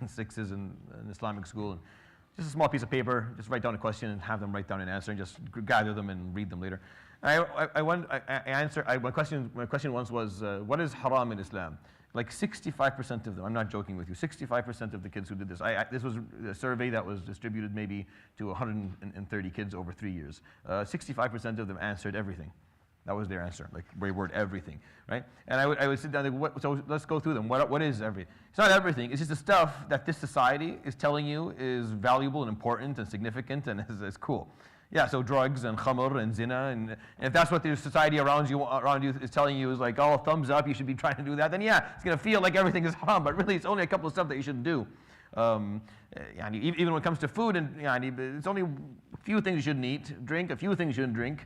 sixes in Islamic school. And just a small piece of paper, just write down a question and have them write down an answer and just gather them and read them later. My question once was, what is haram in Islam? Like 65% of them, I'm not joking with you, 65% of the kids who did this, this was a survey that was distributed maybe to 130 kids over 3 years. 65% of them answered everything. That was their answer, like word everything, right? And I would sit down and so let's go through them. What is everything? It's not everything, it's just the stuff that this society is telling you is valuable and important and significant and is cool. Yeah, so drugs and khamr and zina, and if that's what the society around you is telling you is like, oh, thumbs up, you should be trying to do that, then yeah, it's going to feel like everything is haram, but really it's only a couple of stuff that you shouldn't do. Even when it comes to food, and it's only a few things you shouldn't eat, drink, a few things you shouldn't drink.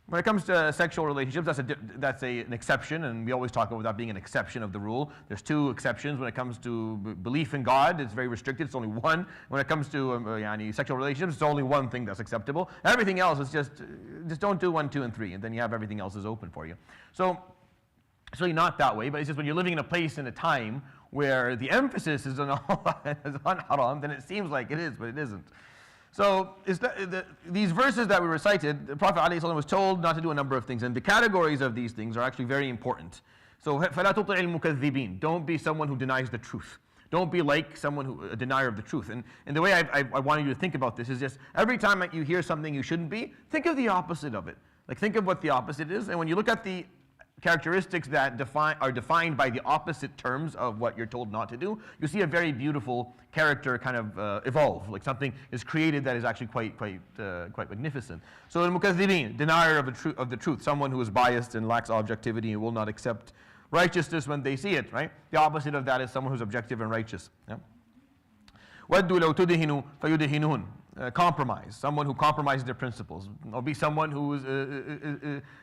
When it comes to sexual relationships, that's an exception, and we always talk about that being an exception of the rule. There's 2 exceptions. When it comes to belief in God, it's very restricted. It's only one. When it comes to sexual relationships, it's only one thing that's acceptable. Everything else is just don't do 1, 2, and 3, and then you have everything else is open for you. So it's really not that way, but it's just when you're living in a place and a time where the emphasis is on haram, then it seems like it is, but it isn't. So these verses that we recited, the Prophet ﷺ was told not to do a number of things, and the categories of these things are actually very important. So فَلَا تُطِعِ الْمُكَذِّبِينَ, don't be someone who denies the truth. Don't be like a denier of the truth. And the way I wanted you to think about this is just every time that you hear something you shouldn't be, think of the opposite of it. Like think of what the opposite is, and when you look at the characteristics that are defined by the opposite terms of what you're told not to do, you see a very beautiful character kind of evolve, like something is created that is actually quite magnificent. So al-mukaththibin, denier of the truth, someone who is biased and lacks objectivity and will not accept righteousness when they see it, right? The opposite of that is someone who's objective and righteous. Yeah? وَدُّوا لَوْ تُدْهِنُوا فَيُدْهِنُونَ, compromise, someone who compromises their principles. Or be someone who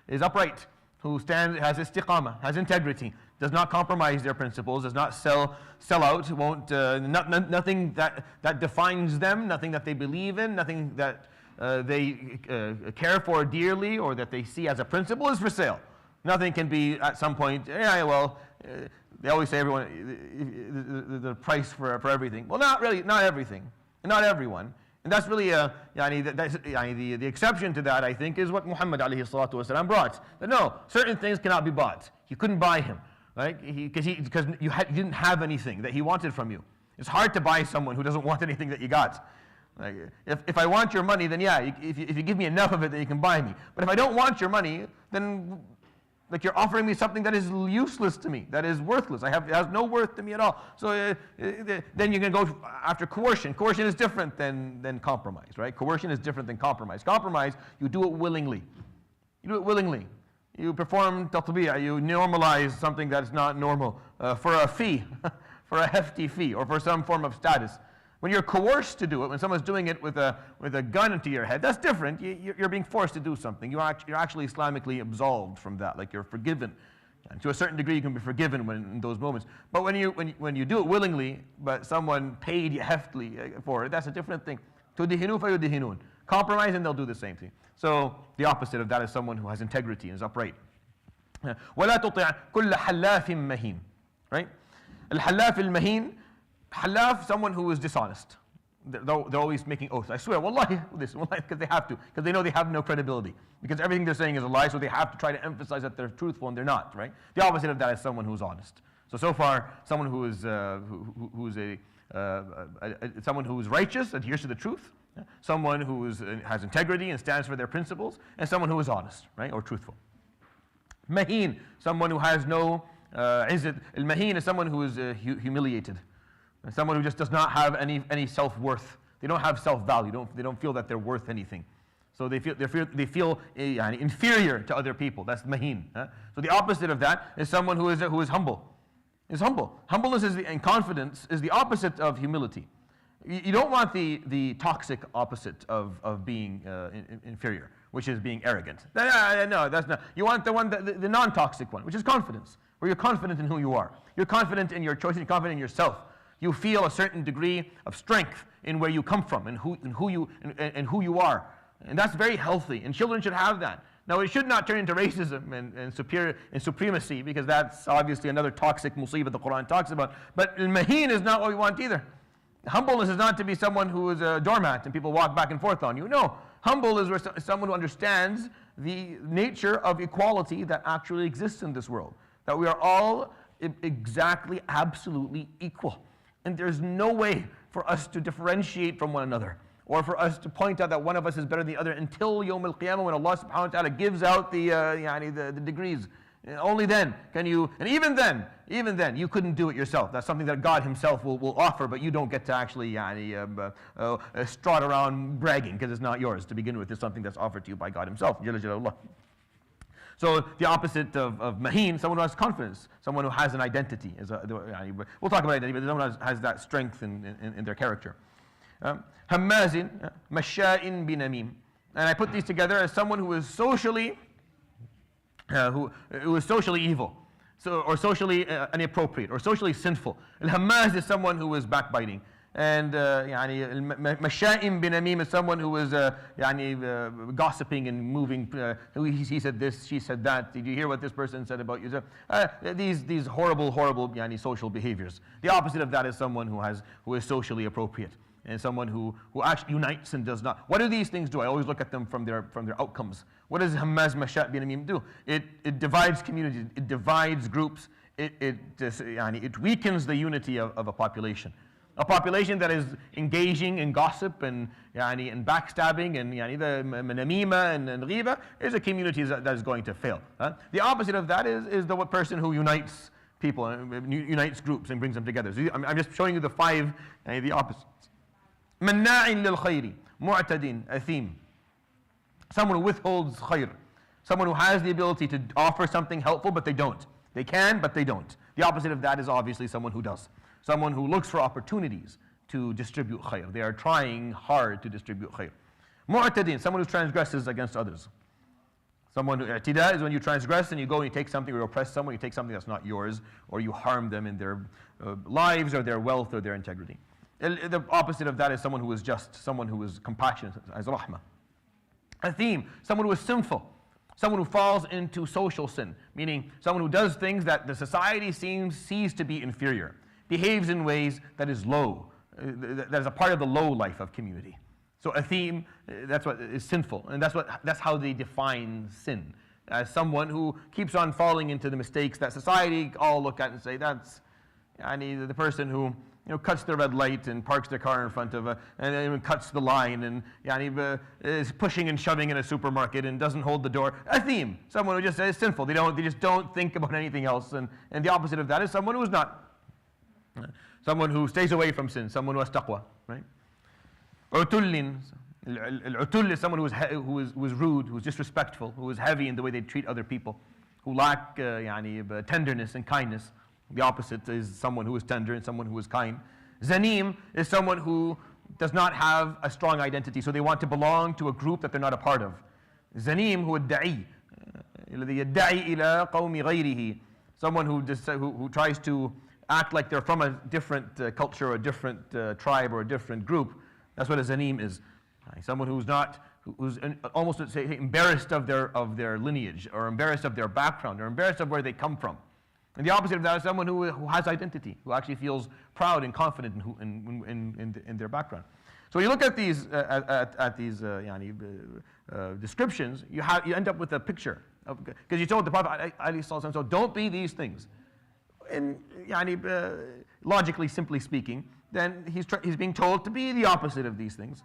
is upright, who has istiqamah, has integrity, does not compromise their principles, does not sell out, won't nothing that defines them, nothing that they believe in, nothing that they care for dearly or that they see as a principle is for sale. Nothing can be at some point, they always say the price for everything. Well, not really, not everything, not everyone. And that's really the exception to that, I think, is what Muhammad ﷺ brought. That no, certain things cannot be bought. You couldn't buy him, right? Because you didn't have anything that he wanted from you. It's hard to buy someone who doesn't want anything that you got. Like, if I want your money, then yeah, if you give me enough of it, then you can buy me. But if I don't want your money, then like you're offering me something that is useless to me, that is worthless. It has no worth to me at all. So then you can go after coercion. Coercion is different than compromise, right? Coercion is different than compromise. Compromise, you do it willingly. You do it willingly. You perform tatbi'a, you normalize something that's not normal for a fee, for a hefty fee, or for some form of status. When you're coerced to do it, when someone's doing it with a gun to your head, that's different. You're being forced to do something. You're actually Islamically absolved from that, like you're forgiven. And to a certain degree, you can be forgiven in those moments. But when you do it willingly, but someone paid you heftily for it, that's a different thing. تُدْهِنُوا فَيُدْهِنُونَ. Compromise and they'll do the same thing. So the opposite of that is someone who has integrity and is upright. وَلَا تُطِعْ كُلَّ حَلَّافٍ مَهِينٍ. Right? Al-Hallaf al-Mahin. Halaf, someone who is dishonest. They're always making oaths. I swear, wallahi, because they have to, because they know they have no credibility. Because everything they're saying is a lie, so they have to try to emphasize that they're truthful and they're not, right? The opposite of that is someone who's honest. So far, someone who is someone who is righteous, adheres to the truth, someone who has integrity and stands for their principles, and someone who is honest, right, or truthful. Maheen, someone who has no izzat. Al-Maheen is someone who is humiliated. Someone who just does not have any self-worth. They don't have self-value. They don't feel that they're worth anything. So they feel inferior to other people. That's maheen. So the opposite of that is someone who is humble. Is humble. Humbleness and confidence is the opposite of humility. You don't want the toxic opposite of being inferior, which is being arrogant. No, that's not. You want the non-toxic one, which is confidence, where you're confident in who you are. You're confident in your choices. You're confident in yourself. You feel a certain degree of strength in where you come from and who you are, and that's very healthy. And children should have that. Now, it should not turn into racism and supremacy, because that's obviously another toxic musibah the Quran talks about. But al-Maheen is not what we want either. Humbleness is not to be someone who is a doormat and people walk back and forth on you. No, humble is someone who understands the nature of equality that actually exists in this world. That we are all exactly, absolutely equal. And there's no way for us to differentiate from one another, or for us to point out that one of us is better than the other until Yawm al-Qiyamah, when Allah subhanahu wa ta'ala gives out the degrees. Only then can you, and even then, you couldn't do it yourself. That's something that God Himself will offer, but you don't get to actually strut around bragging, because it's not yours to begin with. It's something that's offered to you by God Himself. Jalla Jalalullah. So the opposite of Maheen, someone who has confidence, someone who has an identity. We'll talk about identity, but someone who has that strength in their character. Hammazin, Masha'in binamim. And I put these together as someone who is socially who is socially evil, or socially inappropriate, or socially sinful. Al-Hammaz is someone who is backbiting. And Masha'im bin Amim is someone who is gossiping and moving. He said this, she said that. Did you hear what this person said about you? These horrible social behaviors. The opposite of that is someone who is socially appropriate, and someone who actually unites and does not. What do these things do? I always look at them from their outcomes. What does Hammaz Masha' bin Amim do? It divides communities, it divides groups, it weakens the unity of a population. A population that is engaging in gossip and backstabbing and the namima and ghiba is a community that is going to fail. The opposite of that is the person who unites people, unites groups and brings them together. So I'm just showing you the five, the opposites. Manna'in lil khayri, mu'tadin, athim. Someone who withholds khayr. Someone who has the ability to offer something helpful, but they don't. They can, but they don't. The opposite of that is obviously someone who does. Someone who looks for opportunities to distribute khayr. They are trying hard to distribute khayr. Mu'tadin, someone who transgresses against others. Someone who, i'tida is when you transgress and you go and you take something, or you oppress someone, you take something that's not yours, or you harm them in their lives or their wealth or their integrity. The opposite of that is someone who is just, someone who is compassionate, as rahmah. Athim, someone who is sinful. Someone who falls into social sin, meaning someone who does things that the society sees to be inferior, behaves in ways that is low, that is a part of the low life of community. So athim, that's what is sinful, and that's how they define sin, as someone who keeps on falling into the mistakes that society all look at and say, that's the person who cuts the red light and parks their car in front of and then cuts the line and is pushing and shoving in a supermarket and doesn't hold the door. Athim, someone who just is sinful. They just don't think about anything else. And the opposite of that is someone who is not. Someone who stays away from sin. Someone who has taqwa, right? Utullin. Al-utull is someone who is rude, who is disrespectful, who is heavy in the way they treat other people, who lack tenderness and kindness. The opposite is someone who is tender and someone who is kind. Zanim is someone who does not have a strong identity, so they want to belong to a group that they're not a part of. Zanim who yadda'i ila qawmi ghayrihi, someone who tries to act like they're from a different culture or a different tribe or a different group. That's what a zanim is. Someone who's almost, let's say, embarrassed of their lineage, or embarrassed of their background, or embarrassed of where they come from. And the opposite of that is someone who has identity, who actually feels proud and confident in their background. So when you look at these descriptions, you end up with a picture, because you told the Prophet ﷺ, so don't be these things. And logically, simply speaking, then he's being told to be the opposite of these things.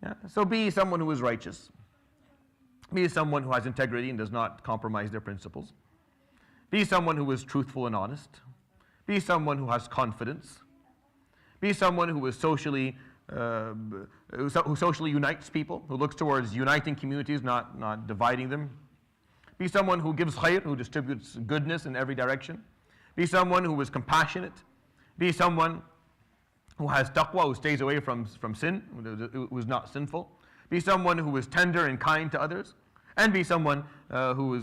Yeah? So be someone who is righteous. Be someone who has integrity and does not compromise their principles. Be someone who is truthful and honest. Be someone who has confidence. Be someone who is who socially unites people, who looks towards uniting communities, not dividing them. Be someone who gives khayr, who distributes goodness in every direction. Be someone who is compassionate. Be someone who has taqwa, who stays away from sin, who is not sinful. Be someone who is tender and kind to others. And be someone who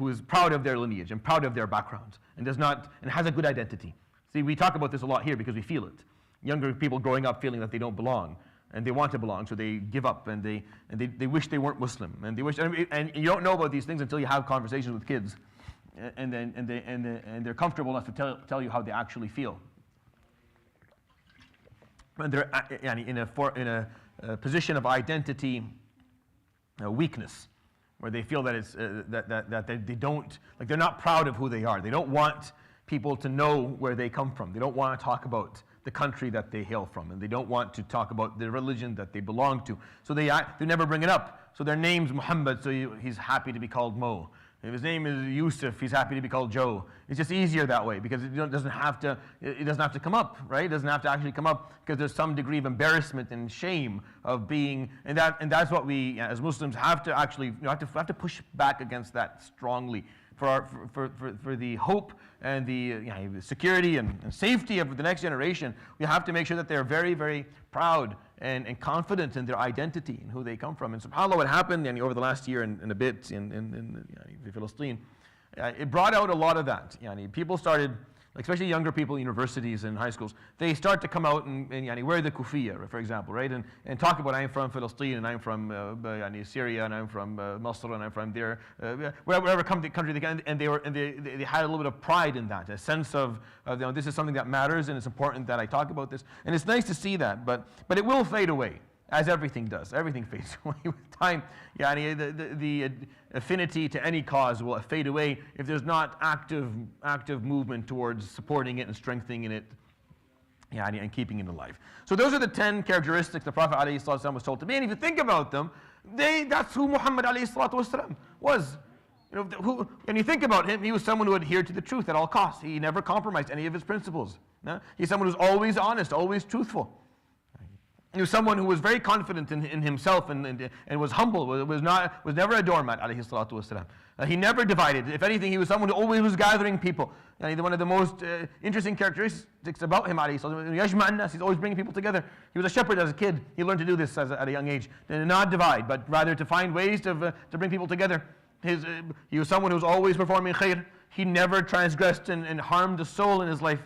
is proud of their lineage and proud of their background and has a good identity. See, we talk about this a lot here because we feel it. Younger people growing up feeling that they don't belong, and they want to belong, so they give up and they wish they weren't Muslim, and you don't know about these things until you have conversations with kids, and they're comfortable enough to tell you how they actually feel. when they're in a position of identity weakness, where they feel that it's that they don't, like, they're not proud of who they are. They don't want people to know where they come from. They don't want to talk about the country that they hail from, and they don't want to talk about the religion that they belong to. So they never bring it up. So their name's Muhammad, so he's happy to be called Mo. If his name is Yusuf, he's happy to be called Joe. It's just easier that way because it doesn't have to come up, right? It doesn't have to actually come up because there's some degree of embarrassment and shame of being, and that's what we as Muslims have to actually have to push back against that strongly for the hope and the security and safety of the next generation. We have to make sure that they're very, very proud and confident in their identity and who they come from. And subhanAllah, what happened over the last year and a bit in Palestine, it brought out a lot of that. People started, especially younger people in universities and high schools, they start to come out and wear the kufiya, for example, right? And talk about, I'm from Palestine, and I'm from Syria, and I'm from Masr, and I'm from there, wherever country they can, and they had a little bit of pride in that, a sense of this is something that matters, and it's important that I talk about this. And it's nice to see that, but it will fade away, as everything does. Everything fades away with time. The affinity to any cause will fade away if there's not active movement towards supporting it and strengthening it, and keeping it alive. So those are the 10 characteristics the Prophet ﷺ was told to be. And if you think about them, that's who Muhammad ﷺ was. When you think about him, he was someone who adhered to the truth at all costs. He never compromised any of his principles. He's someone who's always honest, always truthful. He was someone who was very confident in himself and was humble, was never a doormat, alayhi salatu wasalam. He never divided. If anything, he was someone who always was gathering people. One of the most interesting characteristics about him, alayhi salatu wasalam, he's always bringing people together. He was a shepherd as a kid. He learned to do this at a young age. To not divide, but rather to find ways to bring people together. He was someone who was always performing khair. He never transgressed and harmed a soul in his life.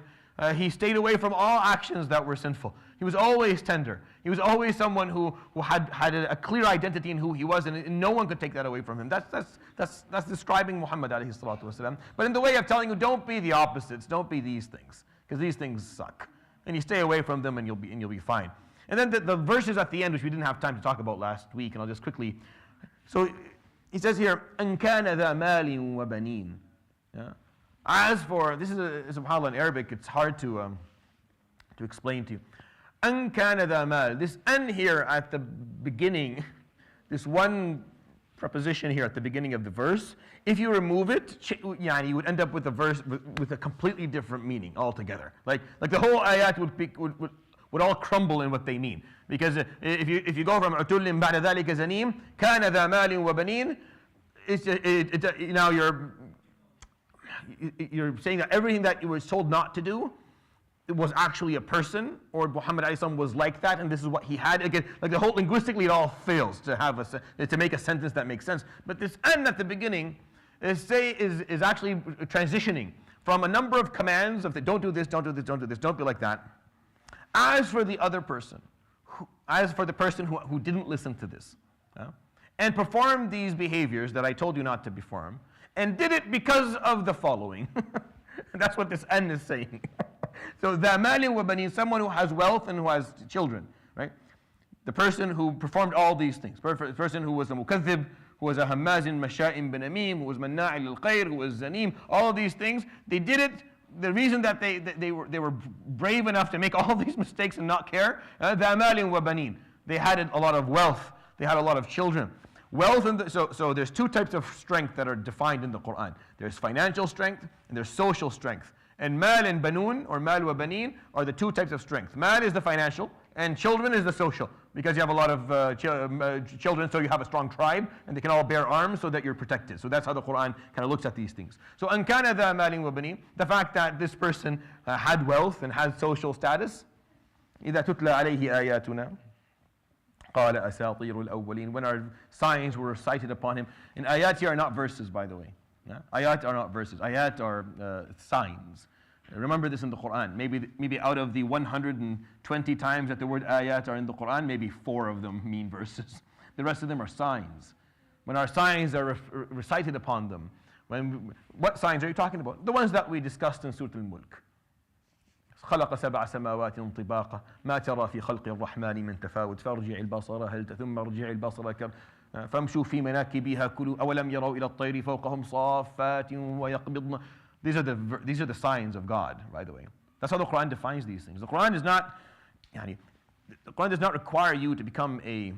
He stayed away from all actions that were sinful. He was always tender. He was always someone who had a clear identity in who he was, and no one could take that away from him. That's describing Muhammad alayhi salatu wasalam. But in the way of telling you, don't be the opposites, don't be these things, because these things suck. And you stay away from them, and you'll be fine. And then the verses at the end, which we didn't have time to talk about last week, and I'll just quickly. So he says here, أَن كَانَ ذَا مَالٍ وَبَنِينَ. As for, this is subhanAllah in Arabic, it's hard to explain to you. أن كان ذا مال. This an here at the beginning, this one preposition here at the beginning of the verse, if you remove it, you would end up with a verse with a completely different meaning altogether. Like the whole ayat would all crumble in what they mean. Because if you go from عُتُلٍ بَعْدَ ذَلِكَ زَنِيمٍ كَانَ ذَا مَالٍ وَبَنِينَ, now you're saying that everything that you were told not to do was actually a person, or Muhammad ﷺ was like that, and this is what he had. Again, like the whole linguistically, it all fails to make a sentence that makes sense. But this "an" at the beginning is actually transitioning from a number of commands of don't do this, don't do this, don't do this, don't be like that. As for the other person, as for the person who didn't listen to this, and performed these behaviors that I told you not to perform, and did it because of the following. That's what this "an" is saying. So, ذَا مَالٍ وَبَنِينَ, someone who has wealth and who has children, right? The person who performed all these things. The person who was a mukathib, who was a hammazin masha'in binamim, who was manna'i lil khair, who was zanim, all of these things, they did it. The reason that they were brave enough to make all these mistakes and not care, ذَا مَالٍ وَبَنِينَ. They had a lot of wealth. They had a lot of children. Wealth, so there's two types of strength that are defined in the Quran. There's financial strength and there's social strength. And mal and banun, or mal wa banin, are the two types of strength. Mal is the financial, and children is the social, because you have a lot of children, so you have a strong tribe, and they can all bear arms so that you're protected. So that's how the Quran kind of looks at these things. So أَن كَانَ ذَا مَالٍ وَبَنِينَ, the fact that this person had wealth and had social status. إِذَا تُتْلَى عَلَيْهِ آيَاتُنَا قَالَ أَسَاطِيرُ الْأَوَّلِينَ, when our signs were recited upon him. And ayat here are not verses, by the way. Ayat are not verses. Ayat are signs. Remember this in the Quran. Maybe out of the 120 times that the word ayat are in the Quran, maybe 4 of them mean verses. The rest of them are signs. When our signs are recited upon them, what signs are you talking about? The ones that we discussed in Surat Al-Mulk. خلق سبع سماوات طباقا ما ترى في خلق الرحمن من تفاوت فارجع البصر هل ثم ارجع البصر فامشوا في مناكبها كلوا أولم يروا إلى الطير فوقهم صافات ويقبضن. These are the signs of God, by the way. That's how the Quran defines these things. The Quran does not require you to become a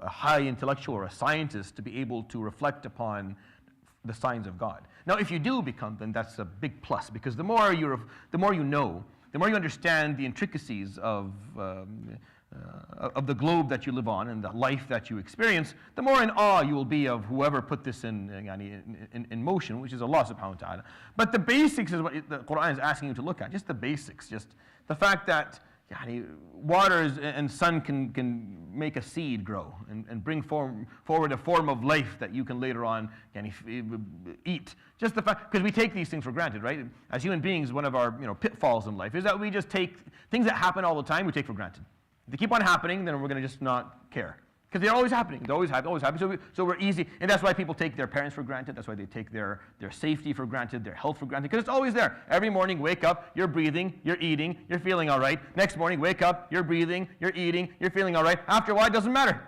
high intellectual or a scientist to be able to reflect upon the signs of God. Now, if you do become, then that's a big plus, because the more you know, the more you understand the intricacies of the globe that you live on and the life that you experience, the more in awe you will be of whoever put this in motion, which is Allah subhanahu wa ta'ala. But the basics is what the Quran is asking you to look at, just the basics, just the fact that waters and sun can make a seed grow and bring forward a form of life that you can later on eat. Just the fact, because we take these things for granted, right? As human beings, one of our pitfalls in life is that we just take things that happen all the time, we take for granted. If they keep on happening, then we're going to just not care. Because they're always happening. They always happen. So we're easy. And that's why people take their parents for granted. That's why they take their safety for granted, their health for granted. Because it's always there. Every morning, wake up, you're breathing, you're eating, you're feeling all right. Next morning, wake up, you're breathing, you're eating, you're feeling all right. After a while, it doesn't matter.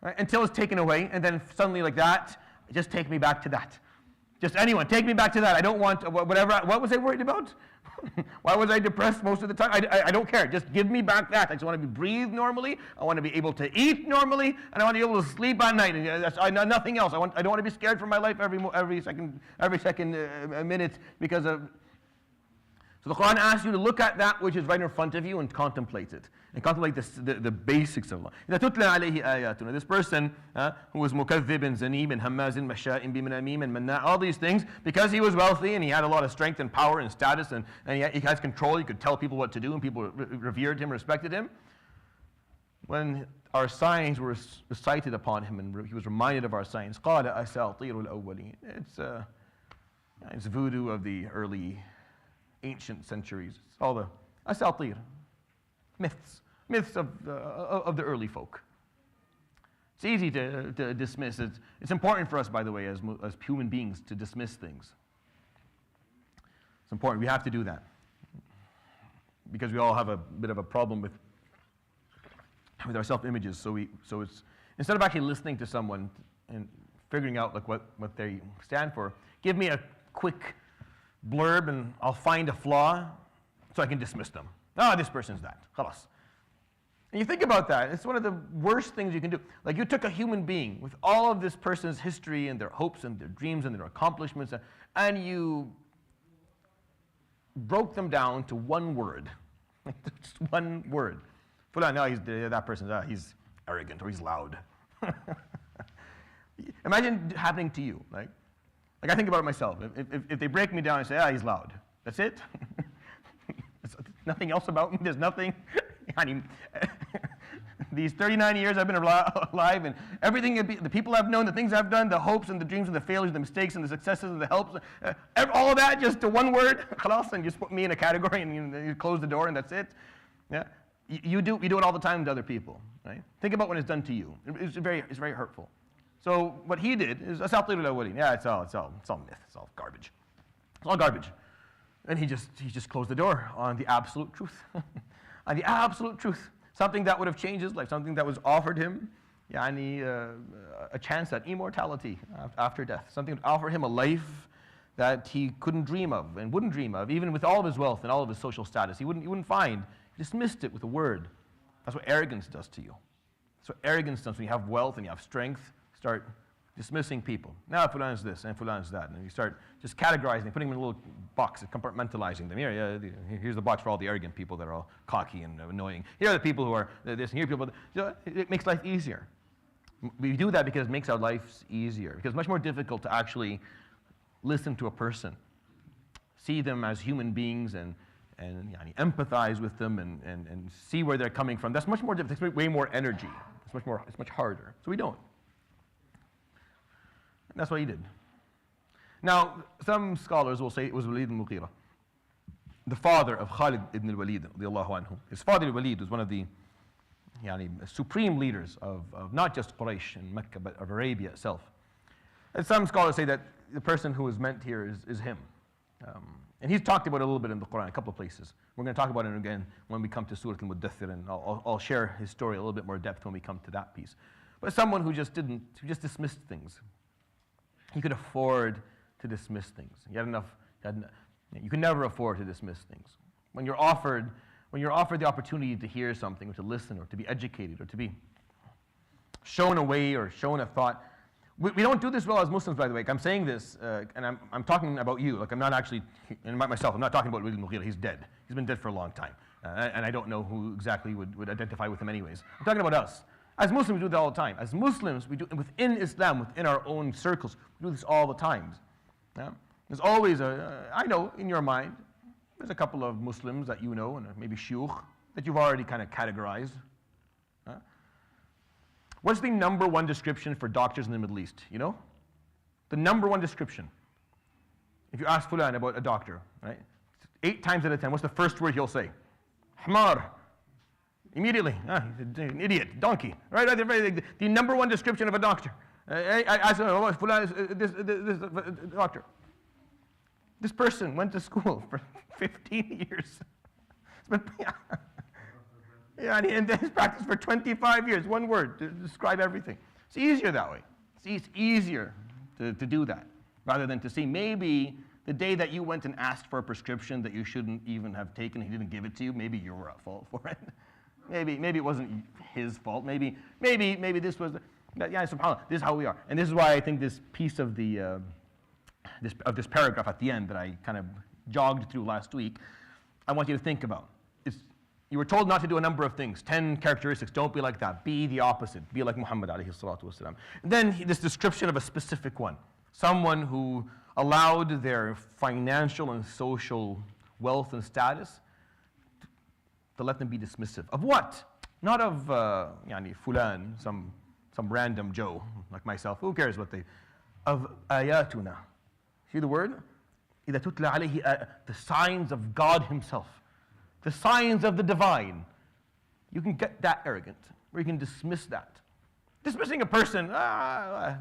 Right? Until it's taken away. And then suddenly like that, just take me back to that. Just anyone, take me back to that. I don't want whatever. What was I worried about? Why was I depressed most of the time? I don't care. Just give me back that. I just want to breathe normally. I want to be able to eat normally, and I want to be able to sleep at night. And that's nothing else. I don't want to be scared for my life every second minute because of. So the Quran asks you to look at that which is right in front of you and contemplate it. And contemplate the basics of Allah. This person who was mukaththib and zanim and hammazin masha'in bimnamim and manna', all these things, because he was wealthy and he had a lot of strength and power and status and he has control, he could tell people what to do and people revered him, respected him. When our signs were recited upon him and he was reminded of our signs, قَالَ أَسَاطِيرُ الْأَوَّلِينَ. It's voodoo of the early ancient centuries. It's all the asatir, myths of the early folk. It's easy to dismiss. It's important for us, by the way, as human beings, to dismiss things. It's important. We have to do that because we all have a bit of a problem with our self-images. So it's instead of actually listening to someone and figuring out like what they stand for, give me a quick blurb and I'll find a flaw so I can dismiss them. This person's that. Khalas. And you think about that, it's one of the worst things you can do. Like you took a human being with all of this person's history and their hopes and their dreams and their accomplishments and you broke them down to one word. Just one word. Fulan, that person's he's arrogant or he's loud. Imagine it happening to you. Like I think about it myself. If they break me down and say, he's loud. That's it? There's nothing else about me. There's nothing. These 39 years I've been alive and everything, the people I've known, the things I've done, the hopes and the dreams and the failures, the mistakes and the successes and the helps, all of that just to one word, khalas, and just put me in a category and you close the door and that's it. Yeah? You do it all the time to other people. Right? Think about when it's done to you. It's very hurtful. So what he did is it's all myth, it's all garbage. It's all garbage. And he just closed the door on the absolute truth. On the absolute truth. Something that would have changed his life, something that was offered him a chance at immortality after death. Something that offered him a life that he couldn't dream of and wouldn't dream of, even with all of his wealth and all of his social status. He wouldn't find. He dismissed it with a word. That's what arrogance does to you. That's what arrogance does when you have wealth and you have strength. Start dismissing people. Now fulan is this and fulan is that. And you start just categorizing, putting them in a little box, compartmentalizing them. Here's the box for all the arrogant people that are all cocky and annoying. Here are the people who are this, and here are people. It makes life easier. We do that because it makes our lives easier. Because it's much more difficult to actually listen to a person, see them as human beings and empathize with them and see where they're coming from. That's much more difficult. It takes way more energy. It's much harder. So we don't. That's what he did. Now, some scholars will say it was Walid al-Mughira, the father of Khalid ibn al-Walid, radiallahu anhu. His father al-Walid was one of the supreme leaders of not just Quraysh and Mecca, but of Arabia itself. And some scholars say that the person who is meant here is him. And he's talked about it a little bit in the Quran, a couple of places. We're going to talk about it again when we come to Surat al-Muddathir, and I'll share his story a little bit more depth when we come to that piece. But someone who just dismissed things. He could afford to dismiss things. He had enough. You can never afford to dismiss things. When you're offered the opportunity to hear something, or to listen, or to be educated, or to be shown a way, or shown a thought. We don't do this well as Muslims, by the way. I'm saying this, and I'm talking about you. Like, I'm not actually, and myself, I'm not talking about Walid al-Mughira. He's dead. He's been dead for a long time. And I don't know who exactly would identify with him anyways. I'm talking about us. As Muslims, we do that all the time. As Muslims, we do within Islam, within our own circles, we do this all the time. Yeah? There's always I know in your mind, there's a couple of Muslims that you know, and maybe shuyukh, that you've already kind of categorized. What's the number one description for doctors in the Middle East? You know? The number one description. If you ask Fulan about a doctor, right? 8 times out of 10, what's the first word he'll say? Hmar. Immediately. He's an idiot, donkey. Right? The number one description of a doctor. I asked him, Fulan, this doctor. This person went to school for 15 years. Yeah, and he's practiced for 25 years, one word to describe everything. It's easier that way. It's easier to do that, rather than to see maybe the day that you went and asked for a prescription that you shouldn't even have taken, he didn't give it to you, maybe you were at fault for it. Maybe it wasn't his fault. Maybe this was, yeah, subhanAllah, this is how we are. And this is why I think this piece of this paragraph at the end that I kind of jogged through last week, I want you to think about. You were told not to do a number of things, 10 characteristics. Don't be like that. Be the opposite. Be like Muhammad alayhi salatu wasalam. Then this description of a specific one. Someone who allowed their financial and social wealth and status to let them be dismissive. Of what? Not of fulan, some random Joe like myself. Who cares what they... Of ayatuna. See the word? إِذَا تُتْلَى عَلَيْهِ the signs of God himself. The signs of the divine. You can get that arrogant, or you can dismiss that. Dismissing a person,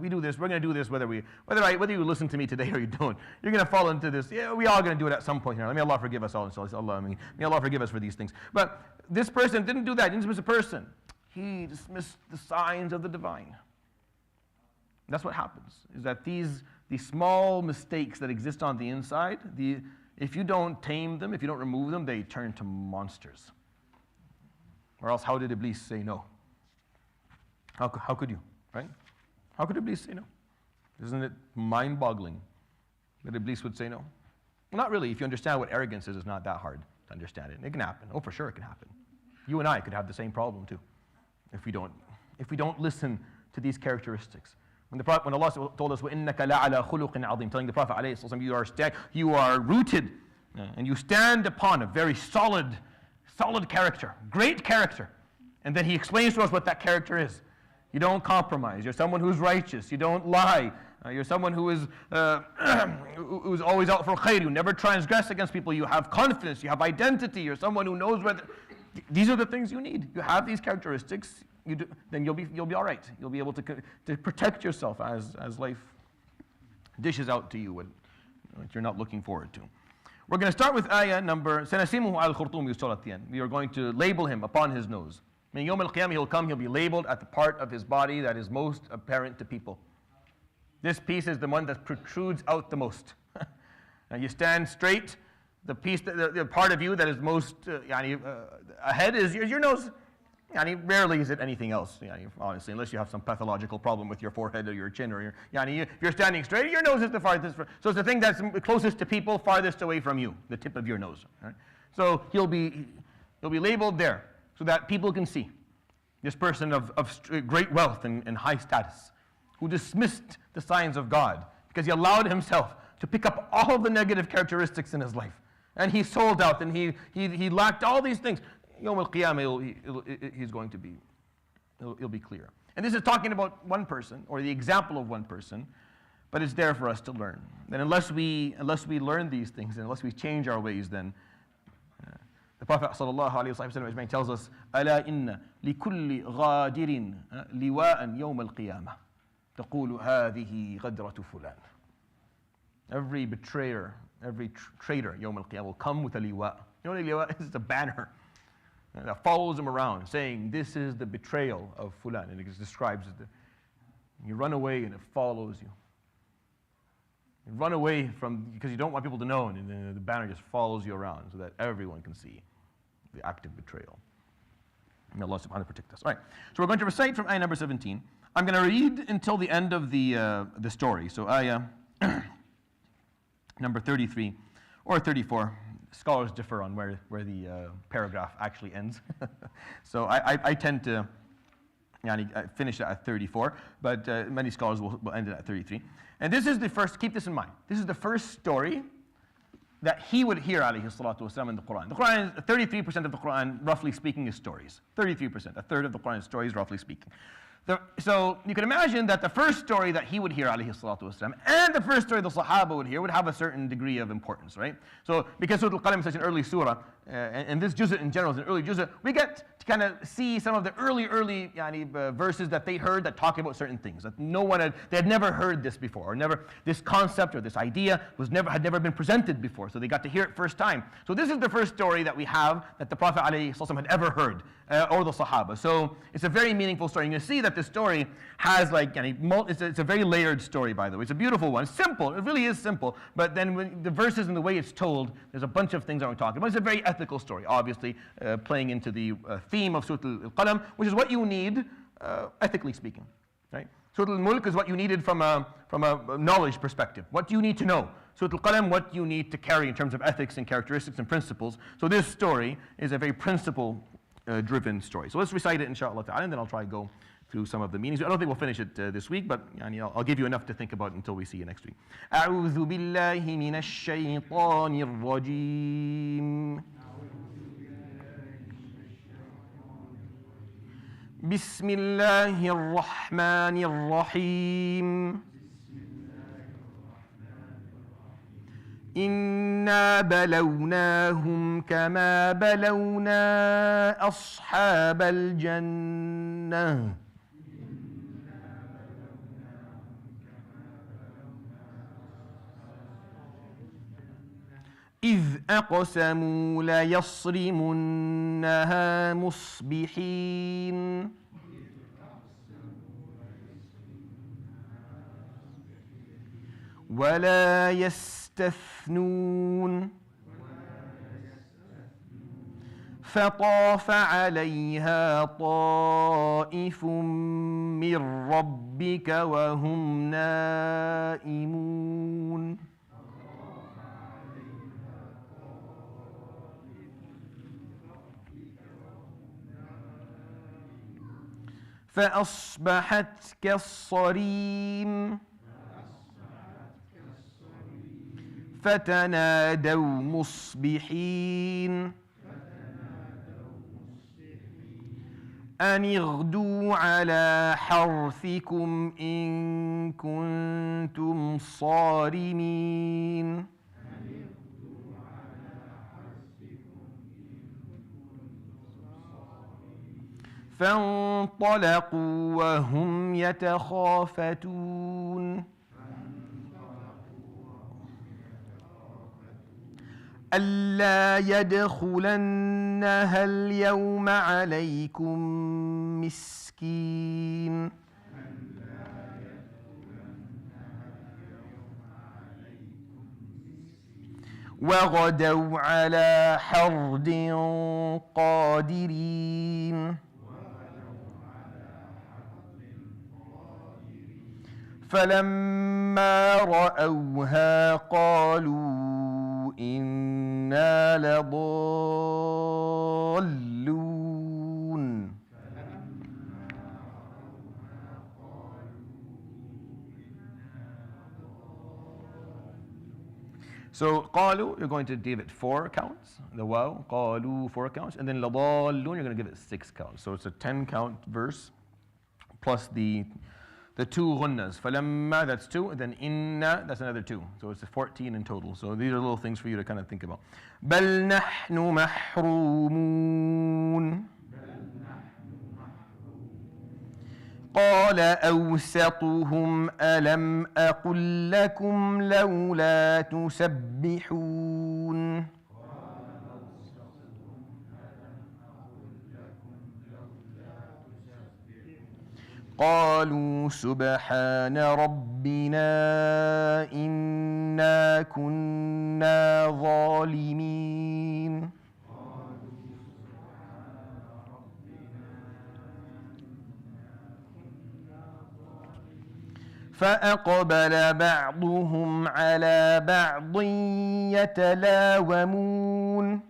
we do this, we're going to do this whether you listen to me today or you don't. You're going to fall into this, yeah, we're all going to do it at some point here. May Allah forgive us all. May Allah forgive us for these things. But this person didn't do that. He didn't dismiss a person. He dismissed the signs of the divine. That's what happens, is that these small mistakes that exist on the inside, if you don't tame them, if you don't remove them, they turn to monsters. Or else, how did Iblis say no? How could you, right? How could Iblis say no? Isn't it mind-boggling that Iblis would say no? Well, not really. If you understand what arrogance is, it's not that hard to understand it. It can happen. Oh, for sure it can happen. You and I could have the same problem too, if we don't listen to these characteristics. When Allah told us, وَإِنَّكَ لَعَلَى خُلُقٍ عَظِيمٍ, telling the Prophet ﷺ, you are rooted and you stand upon a very solid character, great character. And then he explains to us what that character is. You don't compromise. You're someone who's righteous. You don't lie. You're someone who is who's always out for khair. You never transgress against people. You have confidence. You have identity. You're someone who knows whether... These are the things you need. You have these characteristics. Then you'll be all right. You'll be able to protect yourself as life dishes out to you what you're not looking forward to. We're going to start with ayah number سَنَسِمُهُ عَلَى الْخُرْطُومِ يُسْتَوْلَ at the end. We are going to label him upon his nose. Min yawm al-qiyamah he'll come, he'll be labeled at the part of his body that is most apparent to people. This piece is the one that protrudes out the most. Now you stand straight, the piece, the part of you that is most ahead is your nose. Rarely is it anything else, honestly, unless you have some pathological problem with your forehead or your chin or your, if you're standing straight, your nose is the farthest. So it's the thing that's closest to people, farthest away from you, the tip of your nose. Right? So he'll be labeled there so that people can see this person of great wealth and high status who dismissed the signs of God because he allowed himself to pick up all of the negative characteristics in his life. And he sold out and he lacked all these things. Yawm al-Qiyamah, he's going to be, it'll be clear. And this is talking about one person, or the example of one person, but it's there for us to learn. That unless we learn these things, and unless we change our ways, then the Prophet ﷺ tells us, أَلَا إِنَّ لِكُلِّ غَادِرٍ لِوَاءً يَوْمَ الْقِيَامَةِ تَقُولُ هَذِهِ غَدْرَةُ فُلَانٍ. Every betrayer every traitor, Yawm al-Qiyamah, will come with a liwa. You know what a liwa is? It's a banner that follows him around, saying, this is the betrayal of Fulan. And it describes it. You run away and it follows you. You run away because you don't want people to know, and then the banner just follows you around so that everyone can see the act of betrayal. May Allah subhanahu wa ta'ala protect us. All right, so we're going to recite from ayah number 17. I'm going to read until the end of the story. So ayah number 33 or 34. Scholars differ on where the paragraph actually ends. So I tend to finish it at 34, but many scholars will end it at 33. And this is the first, keep this in mind, this is the first story that he would hear, alayhi salatu wasalam, in the Quran. The Quran, 33% of the Quran, roughly speaking, is stories. 33%, a third of the Quran is stories, roughly speaking. So you can imagine that the first story that he would hear, alayhi salatu wasalam, and the first story the Sahaba would hear would have a certain degree of importance, right? So because Surat Al-Qalam is such an early surah, and this juz'ah in general is an early juz'ah, we get to kind of see some of the early verses that they heard that talk about certain things that they had never heard this before, or this concept or this idea had never been presented before, so they got to hear it first time. So this is the first story that we have that the Prophet ﷺ had ever heard, or the Sahaba. So it's a very meaningful story. You're going to see that this story has it's a very layered story, by the way. It's a beautiful one. It's simple. It really is simple. But then when the verses and the way it's told, there's a bunch of things that we're talking about. It's a very ethical story, obviously, playing into the theme of Surat Al-Qalam, which is what you need, ethically speaking. Right? Surat Al-Mulk is what you needed from a knowledge perspective. What do you need to know? Surat Al-Qalam, what you need to carry in terms of ethics and characteristics and principles. So this story is a very principle-driven story. So let's recite it, inshallah ta'ala, and then I'll try to go through some of the meanings. I don't think we'll finish it this week, but I'll give you enough to think about until we see you next week. أعوذ بالله من الشيطان الرجيم. بسم الله الرحمن الرحيم. إنا بلوناهم كما بلونا أصحاب الجنة إذ أقسموا ليصرمنها مصبحين ولا يستثنون فطاف عليها طائف من ربك وهم نائمون فأصبحت كالصريم فتنادوا مصبحين أن اغدوا على حرثكم إن كنتم صارمين فانطلقوا وهم يتخافتون ألا يدخلنها اليوم عليكم مسكين وغدوا على حرد قادرين فلما رأوها قالوا إنا لضالون So قالوا, you're going to give it 4 counts. The waw, قالوا, 4 counts. And then لضالون, you're going to give it 6 counts. So it's a 10 count verse plus the 2 ghunnas. فَلَمَّا, that's 2, and then inna, that's another 2. So it's 14 in total. So these are little things for you to kind of think about. بَلْ نَحْنُ مَحْرُومُونَ قال أوسطهم ألم أقل لكم لولا تسبحون قالوا سبحان ربنا إنا كنا ظالمين فأقبل بعضهم على بعض يتلاومون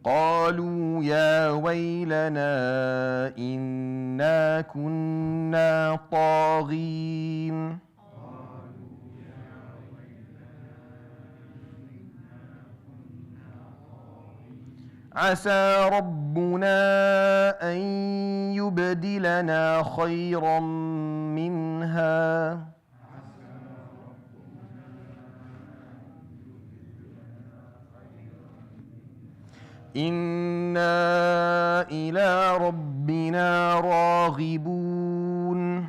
قالوا يا ويلنا إنا كنا طاغين عسى ربنا أن يبدلنا خيرا منها إنا إلى ربنا راغبون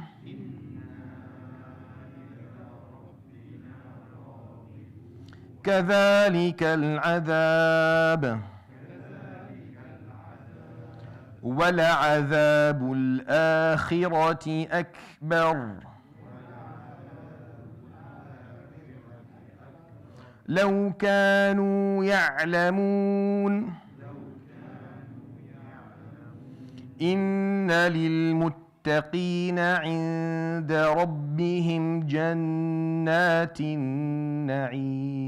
كذلك العذاب ولعذاب الآخرة أكبر لو كانوا يعلمون إن للمتقين عند ربهم جنات النعيم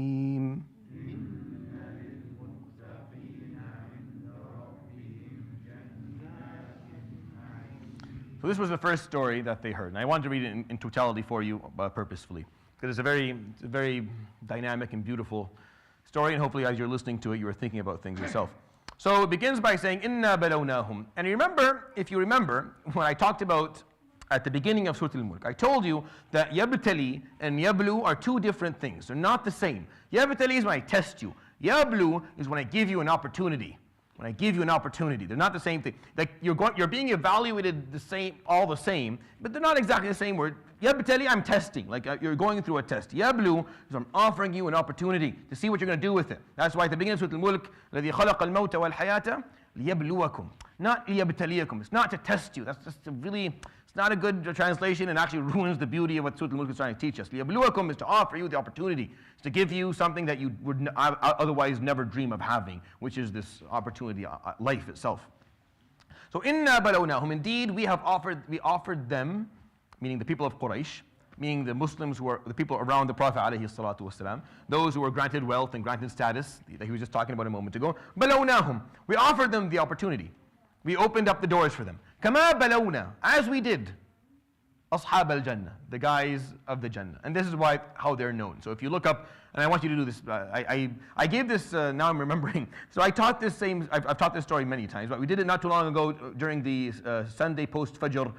So this was the first story that they heard, and I wanted to read it in totality for you purposefully, because it's a very dynamic and beautiful story, and hopefully as you're listening to it, you are thinking about things yourself. So it begins by saying, "Inna balawnahum." And remember, if you remember, when I talked about at the beginning of Surat al-Mulk, I told you that yabtali and yablu are two different things. They're not the same. Yabtali is when I test you. Yablu is when I give you an opportunity. When I give you an opportunity, they're not the same thing. Like you're being evaluated all the same, but they're not exactly the same word. Yabtali, I'm testing, like you're going through a test. Yablu is I'm offering you an opportunity to see what you're going to do with it. That's why at the beginning of Surat al-Mulk, الذي خلق الموت والحياة ليبلوكم, not ليبتليكم. It's not to test you. That's just it's not a good translation and actually ruins the beauty of what Surat al-Mulk is trying to teach us. ليبلوكم is to offer you the opportunity, it's to give you something that you would otherwise never dream of having, which is this opportunity, life itself. So inna balawnahum, indeed we offered them, meaning the people of Quraysh, meaning the Muslims who are the people around the Prophet alayhi salatu wasalam, those who were granted wealth and granted status that he was just talking about a moment ago. Balawnahum, we offered them the opportunity. We opened up the doors for them. Kama balawna, as we did Ashab al-Jannah, the guys of the Jannah. And this is how they're known. So if you look up, and I want you to do this, I gave this, now I'm remembering. So I've taught this story many times, but we did it not too long ago during the Sunday post-Fajr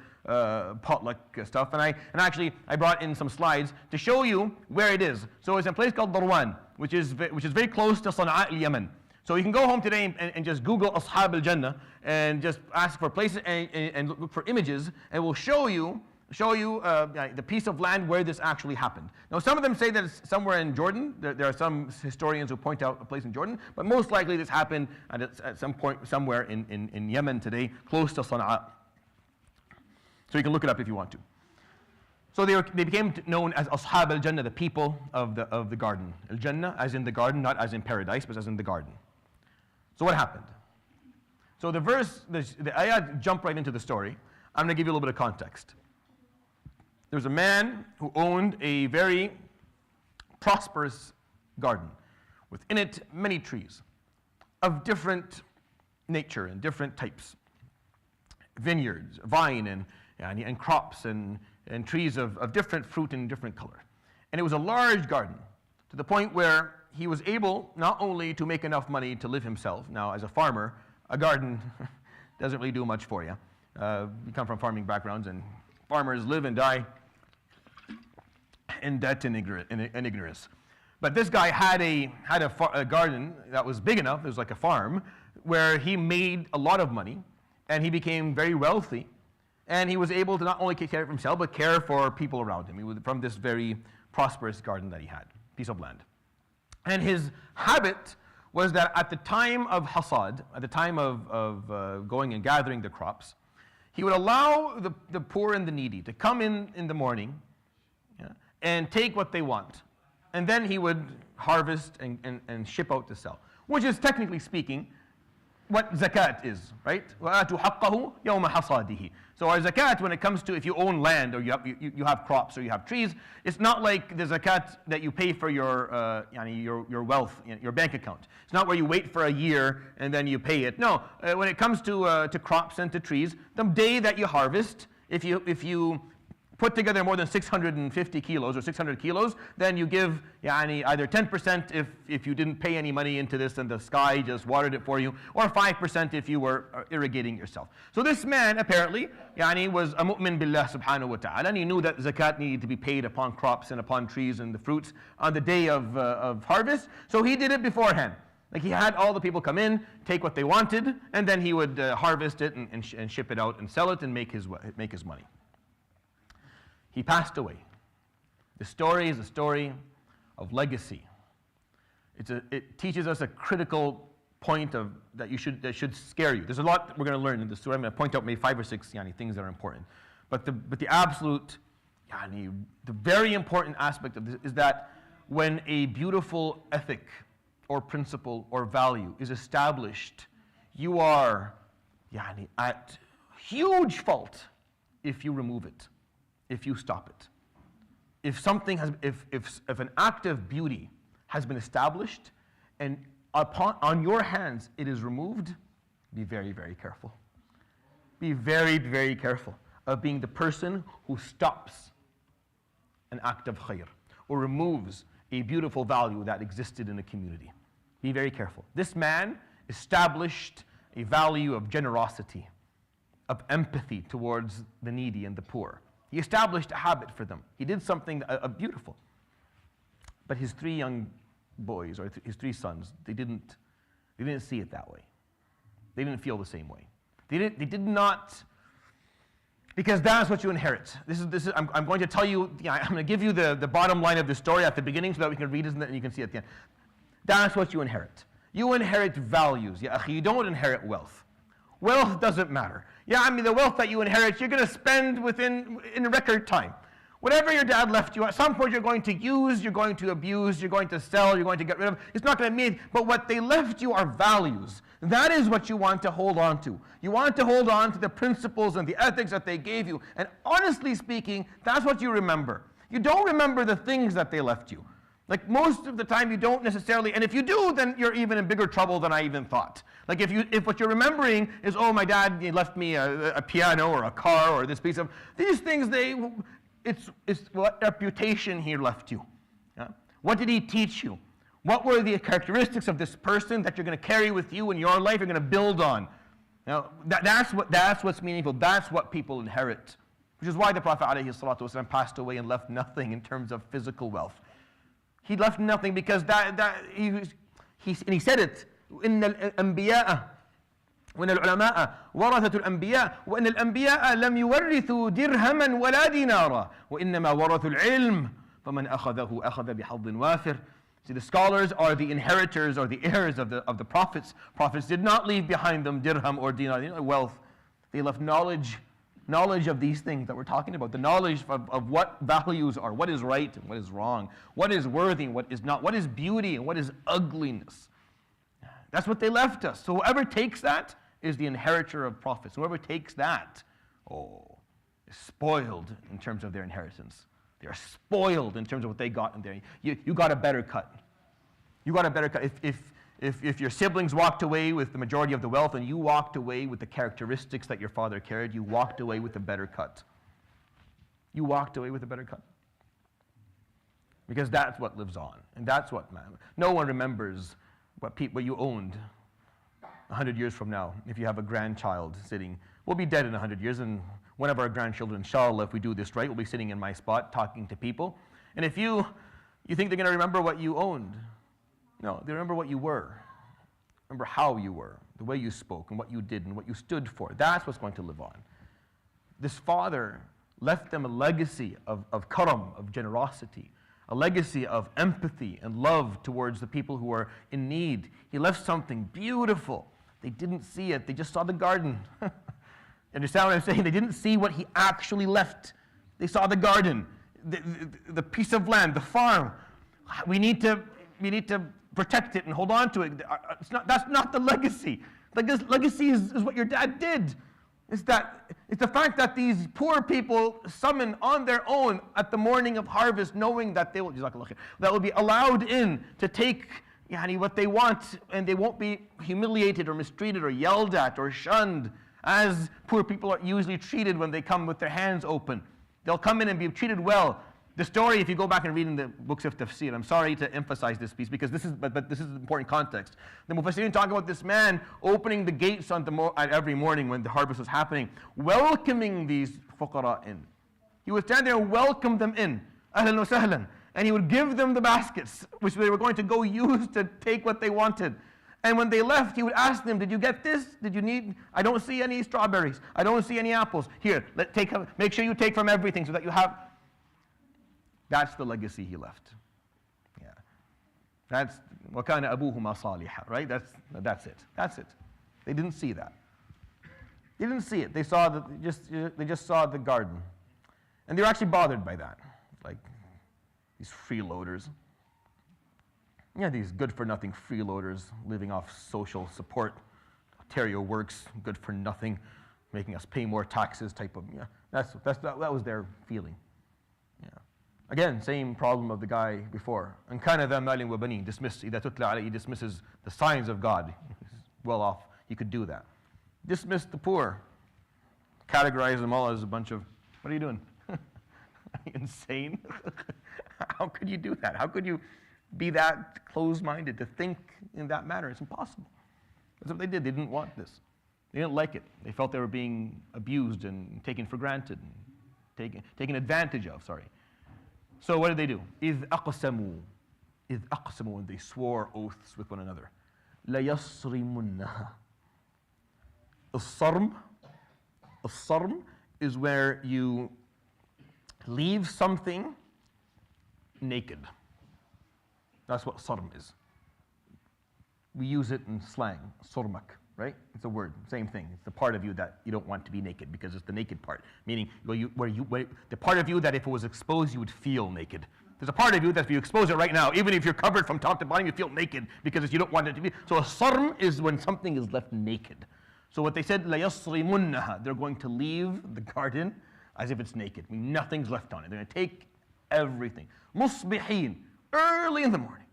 potluck stuff. And actually, I brought in some slides to show you where it is. So it's a place called Darwan, which is very close to Sana'a al-Yemen. So you can go home today and just Google Ashab al-Jannah and just ask for places and look for images, and we'll show you the piece of land where this actually happened. Now, some of them say that it's somewhere in Jordan. There are some historians who point out a place in Jordan, but most likely this happened at some point somewhere in Yemen today, close to Sana'a. So you can look it up if you want to. So they became known as Ashab al-Jannah, the people of the garden. Al-Jannah, as in the garden, not as in paradise, but as in the garden. So what happened? So the ayat jump right into the story. I'm going to give you a little bit of context. There was a man who owned a very prosperous garden, within it many trees of different nature and different types, vineyards, vine and crops and trees of different fruit and different color. And it was a large garden, to the point where he was able not only to make enough money to live himself. Now, as a farmer, a garden doesn't really do much for you. We come from farming backgrounds, and farmers live and die in debt and ignorance. But this guy had a garden that was big enough, it was like a farm, where he made a lot of money, and he became very wealthy, and he was able to not only take care of himself, but care for people around him from this very prosperous garden that he had, piece of land. And his habit was that at the time of hasad, at the time of going and gathering the crops, he would allow the poor and the needy to come in the morning, yeah, and take what they want. And then he would harvest and ship out to sell, which is technically speaking what zakat is, right? وَآتُوا حَقَّهُ يَوْمَ حَصَادِهِ. So our zakat, when it comes to if you own land or you have crops or you have trees, it's not like the zakat that you pay for your wealth, your bank account. It's not where you wait for a year and then you pay it. No, when it comes to crops and to trees, the day that you harvest, if you put together more than 650 kilos or 600 kilos, then you give either 10% if you didn't pay any money into this and the sky just watered it for you, or 5% if you were irrigating yourself. So this man apparently was a mu'min billah subhanahu wa ta'ala, and he knew that zakat needed to be paid upon crops and upon trees and the fruits on the day of harvest, so he did it beforehand. Like he had all the people come in, take what they wanted, and then he would harvest it and ship it out and sell it and make his money. He passed away. The story is a story of legacy. It teaches us a critical point that should scare you. There's a lot we're going to learn in this story. I'm going to point out maybe 5 or 6 things that are important. But the absolute, the very important aspect of this is that when a beautiful ethic or principle or value is established, you are at huge fault if you remove it, if you stop it. If an act of beauty has been established and on your hands it is removed, be very, very careful. Be very, very careful of being the person who stops an act of khair or removes a beautiful value that existed in a community. Be very careful. This man established a value of generosity, of empathy towards the needy and the poor. He established a habit for them. He did something beautiful. But his 3 young boys, or his 3 sons, they didn't see it that way. They didn't feel the same way. They did not, because that's what you inherit. I'm going to tell you, I'm going to give you the bottom line of the story at the beginning so that we can read it and you can see it at the end. That's what you inherit. You inherit values. You don't inherit wealth. Wealth doesn't matter. The wealth that you inherit, you're going to spend in record time. Whatever your dad left you, at some point you're going to use, you're going to abuse, you're going to sell, you're going to get rid of. It's not going to mean, but what they left you are values. That is what you want to hold on to. You want to hold on to the principles and the ethics that they gave you. And honestly speaking, that's what you remember. You don't remember the things that they left you. Like most of the time you don't necessarily, and if you do, then you're even in bigger trouble than I even thought. Like if what you're remembering is, oh, my dad left me a piano or a car or this piece of, these things, it's what reputation he left you. Yeah? What did he teach you? What were the characteristics of this person that you're going to carry with you in your life, you're going to build on? Now, that's what's meaningful. That's what people inherit. Which is why the Prophet ﷺ passed away and left nothing in terms of physical wealth. He left nothing because he said it. إن الأنبياء وإن العلماء ورثة الأنبياء وإن الأنبياء لم يورثوا درهما ولا دينارا وإنما ورثوا العلم فمن أخذه أخذ بحظ وافر. See, the scholars are the inheritors or the heirs of the prophets. Prophets did not leave behind them dirham or dinar, wealth. They left knowledge of these things that we're talking about, the knowledge of what values are, what is right and what is wrong, what is worthy and what is not, what is beauty and what is ugliness. That's what they left us. So whoever takes that is the inheritor of prophets. Whoever takes that, is spoiled in terms of their inheritance. They are spoiled in terms of what they got in there. You got a better cut. You got a better cut. If your siblings walked away with the majority of the wealth and you walked away with the characteristics that your father carried, you walked away with a better cut. You walked away with a better cut. Because that's what lives on. And that's what matters. No one remembers what you owned 100 years from now. If you have a grandchild sitting, we'll be dead in 100 years, and one of our grandchildren, inshallah, if we do this right, will be sitting in my spot talking to people. And if you You think they're going to remember what you owned? No, they remember what you were. Remember how you were, the way you spoke, and what you did, and what you stood for. That's what's going to live on. This father left them a legacy of karam, of generosity, a legacy of empathy and love towards the people who are in need. He left something beautiful. They didn't see it. They just saw the garden. Understand what I'm saying? They didn't see what he actually left. They saw the garden, the piece of land, the farm. We need to protect it and hold on to it. That's not the legacy. Legacy is what your dad did. It's the fact that these poor people summon on their own at the morning of harvest, knowing that they will be allowed in to take what they want, and they won't be humiliated or mistreated or yelled at or shunned, as poor people are usually treated when they come with their hands open. They'll come in and be treated well. The story, if you go back and read in the books of Tafseer, I'm sorry to emphasize this piece because this is important context. The Mufassirin talk about this man opening the gates at every morning when the harvest was happening, welcoming these fuqara in. He would stand there and welcome them in, ahlan wa sahlan, and he would give them the baskets, which they were going to go use to take what they wanted. And when they left, he would ask them, did you get this? Did you need? I don't see any strawberries. I don't see any apples. Here, make sure you take from everything so that you have. That's the legacy he left. Yeah. That's وَكَانَ أَبُوهُمَا صَالِحًا, right? That's it. That's it. They didn't see that. They didn't see it. They just saw the garden. And they were actually bothered by that. Like these freeloaders. Yeah, these good-for-nothing freeloaders living off social support. Ontario Works, good for nothing, making us pay more taxes type of, that was their feeling. Yeah. Again, same problem of the guy before. And كَانَ ذَا مَالٍ وَبَنِينَ dismissed, إِذَا تُتْلَى عَلَيْهِ, he dismisses the signs of God. He's well off, he could do that. Dismiss the poor. Categorize them all as a bunch of, what are you doing? Are you insane? How could you do that? How could you be that closed-minded to think in that manner? It's impossible. That's what they did. They didn't want this. They didn't like it. They felt they were being abused and taken for granted, and taken advantage of, sorry. So what did they do? إِذْ أَقْسَمُوا, when they swore oaths with one another. لَيَصْرِمُنَّهَا. الصَّرْم is where you leave something naked. That's what sarm is. We use it in slang, sormak, right? It's a word, same thing. It's the part of you that you don't want to be naked because it's the naked part. Meaning, the part of you that if it was exposed, you would feel naked. There's a part of you that if you expose it right now, even if you're covered from top to bottom, you feel naked because you don't want it to be. So a sarm is when something is left naked. So what they said, لَيَصْرِمُنَّهَا, they're going to leave the garden as if it's naked. I mean, nothing's left on it. They're going to take everything. مُصْبِحِينَ, early in the morning,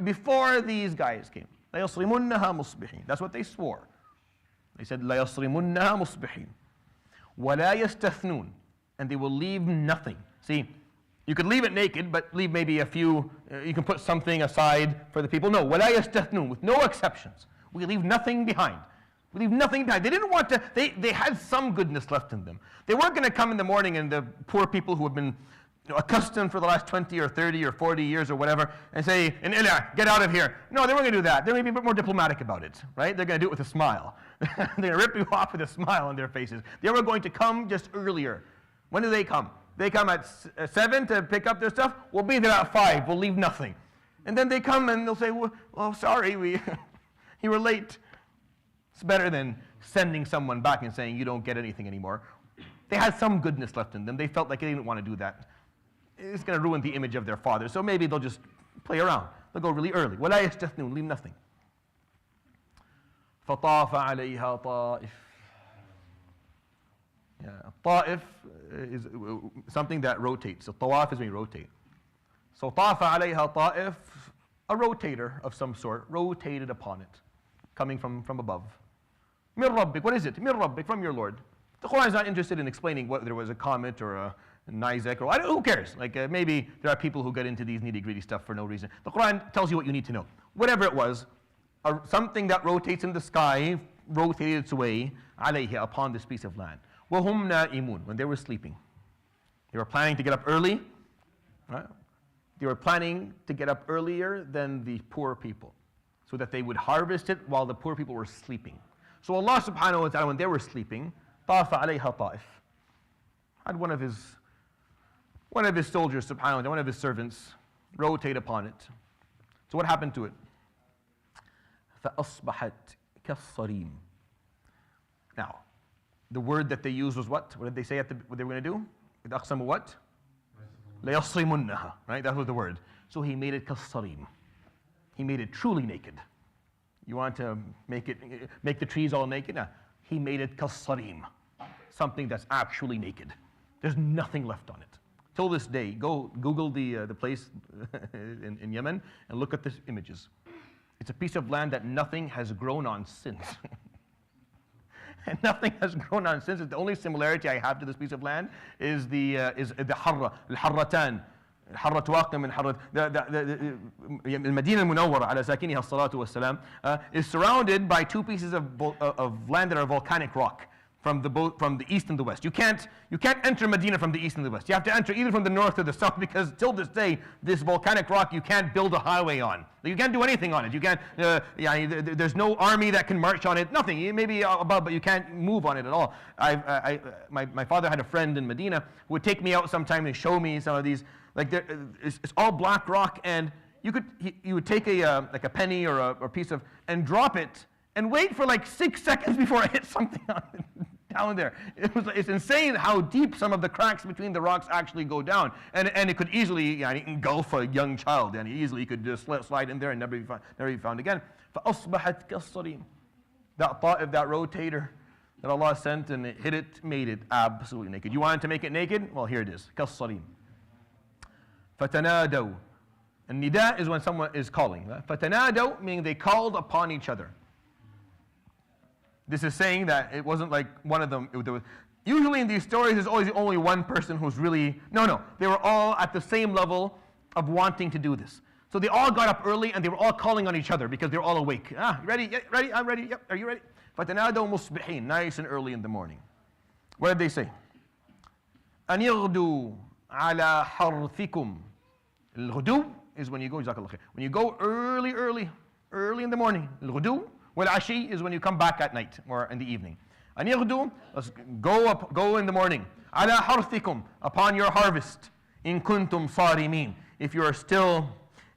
before these guys came. لَيَصْرِمُنَّهَا مُصْبِحِينَ. That's what they swore. They said, لَيَصْرِمُنَّهَا مُصْبِحِينَ. وَلَا يَسْتَثْنُونَ. And they will leave nothing. See, you could leave it naked, but leave maybe a few, you can put something aside for the people. No, وَلَا يَسْتَثْنُونَ, with no exceptions. We leave nothing behind. We leave nothing behind. They didn't want to, they had some goodness left in them. They weren't going to come in the morning and the poor people who have been accustomed for the last 20 or 30 or 40 years or whatever, and say, get out of here. No, they weren't going to do that. They're going to be a bit more diplomatic about it, right? They're going to do it with a smile. They're going to rip you off with a smile on their faces. They were going to come just earlier. When do they come? They come at 7 to pick up their stuff. We'll be there at 5. We'll leave nothing. And then they come and they'll say, well sorry, you were late. It's better than sending someone back and saying, you don't get anything anymore. They had some goodness left in them. They felt like they didn't want to do that. It's going to ruin the image of their father. So maybe they'll just play around. They'll go really early. وَلَا يَسْتَثْنُونَ, leave nothing. فَطَافَ عَلَيْهَا طَائِفٌ. طائف is something that rotates. So tawaf is when you rotate. So طَافَ عَلَيْهَا طَائِفٌ, a rotator of some sort, rotated upon it, coming from above. مِن رَبِّكَ, what is it? مِن رَبِّكَ, from your Lord. The Quran is not interested in explaining whether there was a comet or a Nizek, or who cares? Like maybe there are people who get into these nitty-gritty stuff for no reason. The Quran tells you what you need to know. Whatever it was, something that rotates in the sky rotated its way alayhi, upon this piece of land. وَهُمْ نَائِمُونَ, when they were sleeping. They were planning to get up early. Right? They were planning to get up earlier than the poor people so that they would harvest it while the poor people were sleeping. So Allah subhanahu wa ta'ala, when they were sleeping, طَافَ عَلَيْهَا طَائِفٌ, had one of his soldiers, subhanahu wa ta'ala, one of his servants, rotate upon it. So what happened to it? فَأَصْبَحَتْ كَالصَّرِيمِ. Now, the word that they used was what? What did they say what they were going to do? إِذْ أَقْسَمُوا what? لَيَصْرِمُنَّهَا. Right? That was the word. So he made it كَالصَّرِيمِ. He made it truly naked. You want to make the trees all naked? No. He made it كَالصَّرِيمِ. Something that's actually naked. There's nothing left on it. Till this day, go Google the place in Yemen and look at the images. It's a piece of land that nothing has grown on since. And nothing has grown on since. The only similarity I have to this piece of land is the harra, al-harratan. الحرة واقع من حرة المدينة المنورة على ساكنها الصلاة والسلام is surrounded by two pieces of land that are volcanic rock from the east and the west. You can't enter Medina from the east and the west. You have to enter either from the north or the south, because till this day, this volcanic rock you can't build a highway on. You can't do anything on it. You can't. There's no army that can march on it. Nothing. You may be above, but you can't move on it at all. My father had a friend in Medina who would take me out sometime and show me some of these. Like it's all black rock, and you would take a penny or a piece of and drop it and wait for like 6 seconds before I hit something on it. Down there. It's insane how deep some of the cracks between the rocks actually go down. And it could easily engulf a young child, and easily could just slide in there and never be found again. فَأَصْبَحَتْ كَالصَّرِيمِ. That ta'if, that rotator that Allah sent and it hit it, made it absolutely naked. You wanted to make it naked? Well, here it is. كَالصَّرِيمِ. فَتَنَادَوْا. And nida is when someone is calling. فَتَنَادَوْا, meaning they called upon each other. This is saying that it wasn't like one of them. Usually in these stories, there's always only one person who's really... No. They were all at the same level of wanting to do this. So they all got up early and they were all calling on each other because they were all awake. Ready? Yeah, ready? I'm ready. Yep. Are you ready? فَتَنَادَوْا مُصْبِحِينَ. Nice and early in the morning. What did they say? أَنْ يَغْدُوا عَلَى حَرْثِكُمْ. الْغُدُو is when you go, when you go early in the morning. الْغُدُو. وَالْعَشِي is when you come back at night or in the evening. أَنْ يَغْدُوا, let's go in the morning. عَلَى حَرْثِكُمْ, upon your harvest. إِن كُنْتُمْ صَارِمِينَ, if you are still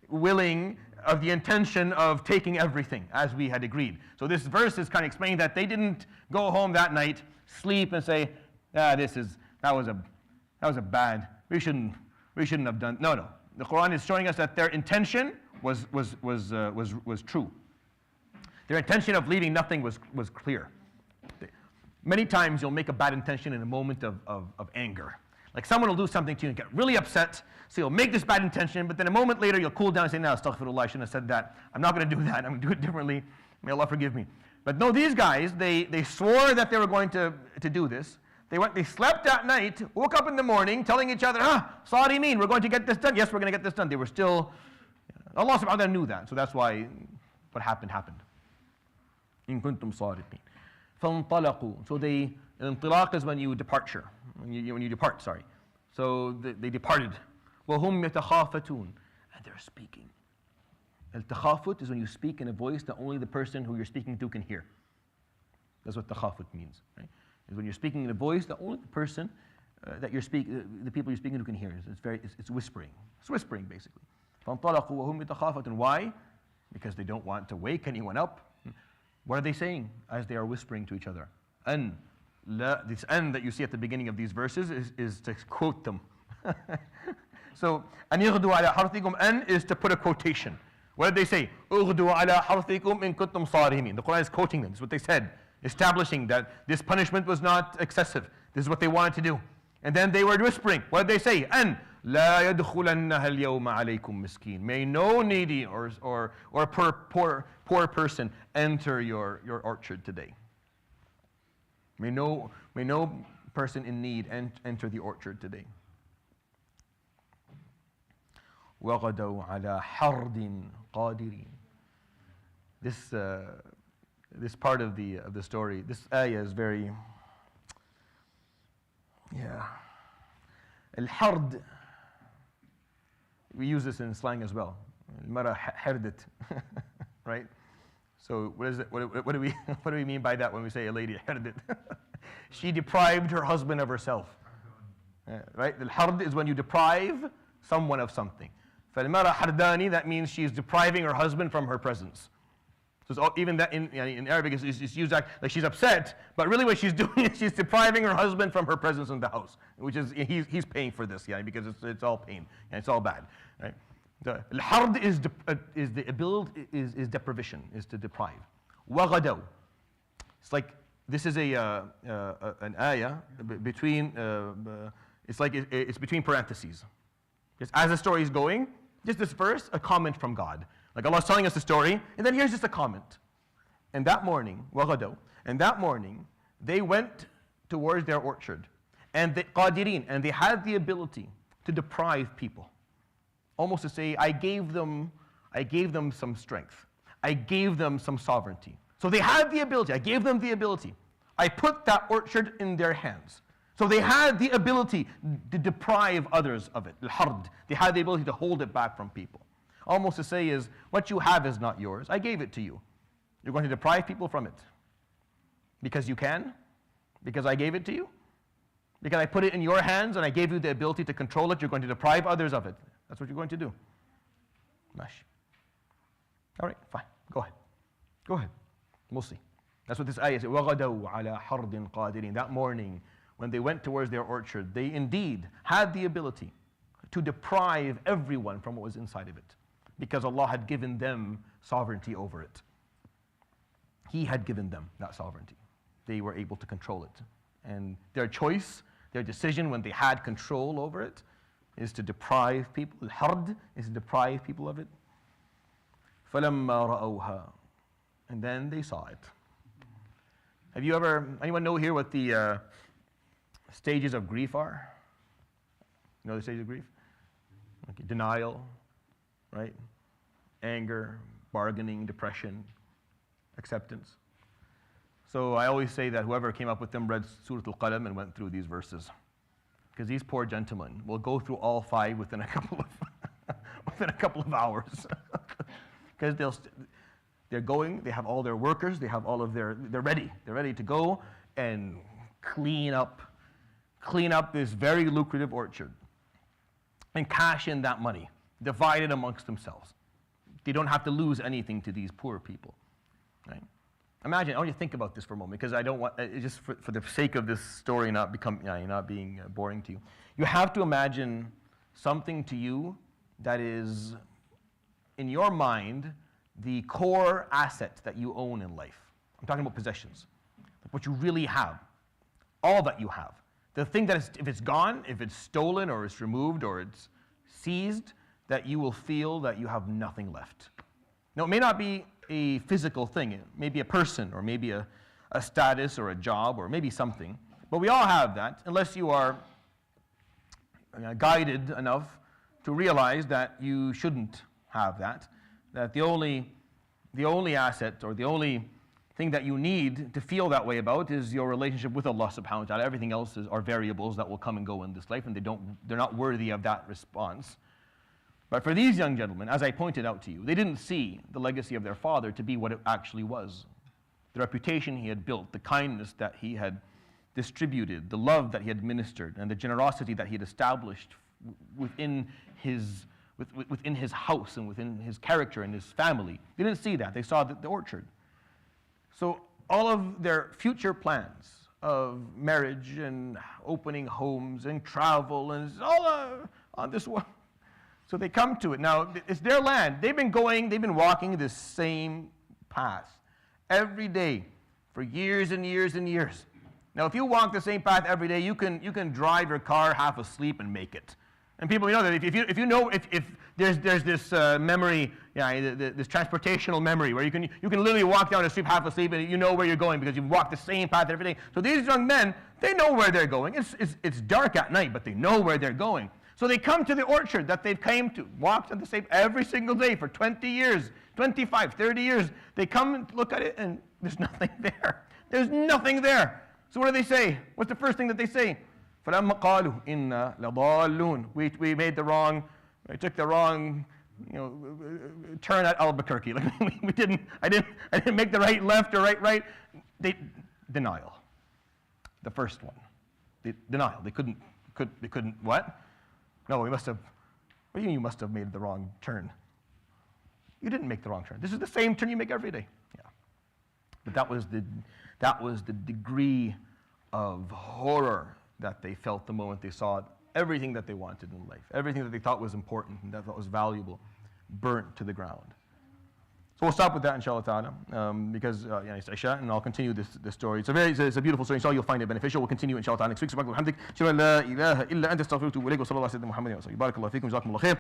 willing of the intention of taking everything, as we had agreed. So this verse is kind of explaining that they didn't go home that night, sleep and say, that was a bad, we shouldn't have done. No. The Quran is showing us that their intention was true. Their intention of leaving nothing was clear. Many times you'll make a bad intention in a moment of anger. Like someone will do something to you and get really upset, so you'll make this bad intention, but then a moment later you'll cool down and say, no, astaghfirullah, I shouldn't have said that. I'm not going to do that. I'm going to do it differently. May Allah forgive me. But no, these guys, they swore that they were going to do this. They slept that night, woke up in the morning telling each other, Sarimin, we're going to get this done. Yes, we're going to get this done. They were still, Allah subhanahu wa ta'ala knew that, so that's why what happened. إن كنتم صادقين. فانطلقوا. So intilaq is when you departure. When you depart, sorry. So they departed. وهم يتخافتون. And they're speaking. Al-takhafut is when you speak in a voice that only the person who you're speaking to can hear. That's what takhafut means, right? Is when you're speaking in a voice that only the person the people you're speaking to can hear. It's whispering. It's whispering basically. فانطلقوا وهم يتخافتون. Why? Because they don't want to wake anyone up. What are they saying as they are whispering to each other? This an that you see at the beginning of these verses is to quote them. So, أَنْ يَغْدُوا عَلَى حَرْثِكُمْ, an is to put a quotation. What did they say? أُغْدُوا عَلَى حَرْثِكُمْ إِن كُنْتُمْ صَارِمِينَ. The Quran is quoting them. That's what they said, establishing that this punishment was not excessive. This is what they wanted to do. And then they were whispering. What did they say? أَنْ لَا يَدْخُلَنَّهَا الْيَوْمَ عَلَيْكُمْ مِسْكِينَ. May no needy or poor person enter your orchard today. May no person in need enter the orchard today. وَغَدَوْا عَلَى حَرْدٍ قَادِرِينَ. This part of the story, this ayah is very, Al-hard We use this in slang as well. المرأة حردت, right? So what is it? What do we mean by that when we say a lady حردت? She deprived her husband of herself. Right? The hard is when you deprive someone of something. فالمرأة حرداني, that means she's depriving her husband from her presence. So even that in Arabic is used like she's upset, but really what she's doing is she's depriving her husband from her presence in the house, which is he's paying for this, because it's all pain and it's all bad, right? The hard is the ability is deprivation, is to deprive. وغدوا. It's like this is an ayah between it's between parentheses. Just as the story is going, just this verse, a comment from God. Like Allah's telling us the story, and then here's just a comment. And that morning, وغدوا, and that morning, they went towards their orchard. And the qadirin, and they had the ability to deprive people. Almost to say, I gave them some strength. I gave them some sovereignty. So they had the ability, I gave them the ability. I put that orchard in their hands. So they had the ability to deprive others of it. Al-hard. They had the ability to hold it back from people. Almost to say is, what you have is not yours. I gave it to you. You're going to deprive people from it. Because you can? Because I gave it to you? Because I put it in your hands and I gave you the ability to control it, you're going to deprive others of it. That's what you're going to do. Mash. All right, fine. Go ahead. Go ahead. We'll see. That's what this ayah says. وَغَدَوْا عَلَى حَرْدٍ قَادِرِينَ. That morning, when they went towards their orchard, they indeed had the ability to deprive everyone from what was inside of it. Because Allah had given them sovereignty over it. He had given them that sovereignty. They were able to control it. And their choice, their decision when they had control over it, is to deprive people. Al-hard is to deprive people of it. فَلَمَّا رَأَوْهَا. And then they saw it. Have you ever, anyone know here what the stages of grief are? You know the stages of grief? Okay, denial, right? Anger, bargaining, depression, acceptance. So I always say that whoever came up with them read Surat Al-Qalam and went through these verses. Because these poor gentlemen will go through all 5 within a couple of hours. Because they're going, they have all their workers, they're ready to go and clean up this very lucrative orchard and cash in that money, divide it amongst themselves. They don't have to lose anything to these poor people, right? Imagine, I want you to think about this for a moment, because I don't want, just for the sake of this story not being boring to you. You have to imagine something to you that is, in your mind, the core asset that you own in life. I'm talking about possessions, like what you really have, all that you have. The thing that is, if it's gone, if it's stolen or it's removed or it's seized, that you will feel that you have nothing left. Now, it may not be a physical thing. It may be a person, or maybe a status, or a job, or maybe something. But we all have that, unless you are guided enough to realize that you shouldn't have that. That the only asset, or the only thing that you need to feel that way about is your relationship with Allah subhanahu wa ta'ala. Everything else are variables that will come and go in this life, and they're not worthy of that response. But for these young gentlemen, as I pointed out to you, they didn't see the legacy of their father to be what it actually was. The reputation he had built, the kindness that he had distributed, the love that he had ministered, and the generosity that he had established within his house and within his character and his family. They didn't see that. They saw the orchard. So all of their future plans of marriage and opening homes and travel and all on this one. So they come to it. Now, it's their land. They've been walking this same path every day for years and years and years. Now, if you walk the same path every day, you can drive your car half asleep and make it. And people, know that if there's this memory, this transportational memory where you can literally walk down the street half asleep and you know where you're going because you've walked the same path every day. So these young men, they know where they're going. It's dark at night, but they know where they're going. So they come to the orchard that they've came to, walked on the same every single day for 20 years, 25, 30 years. They come and look at it and there's nothing there. There's nothing there. So what do they say? What's the first thing that they say? فَلَمَّا قَالُوا إِنَّا لَضَالُّونَ. We made the wrong I took the wrong, turn at Albuquerque. Like I didn't make the right left or right. Denial. The first one. Denial. They couldn't, what? No, we must have, what do you mean you must have made the wrong turn? You didn't make the wrong turn. This is the same turn you make every day. Yeah. But that was the degree of horror that they felt the moment they saw everything that they wanted in life, everything that they thought was important and that thought was valuable, burnt to the ground. So we'll stop with that, inshallah ta'ala, because it's Isha, and I'll continue this story. It's a beautiful story. Inshallah, you'll find it beneficial. We'll continue, inshallah ta'ala, next week. Subhanakallah, hamdik, shalla la ilaha illa anta astaghfiruka wa atubu ilayk, wa sallallahu ala sayyidina Muhammadin wa sallam. Barakallahu feekum, jazakumullah khair.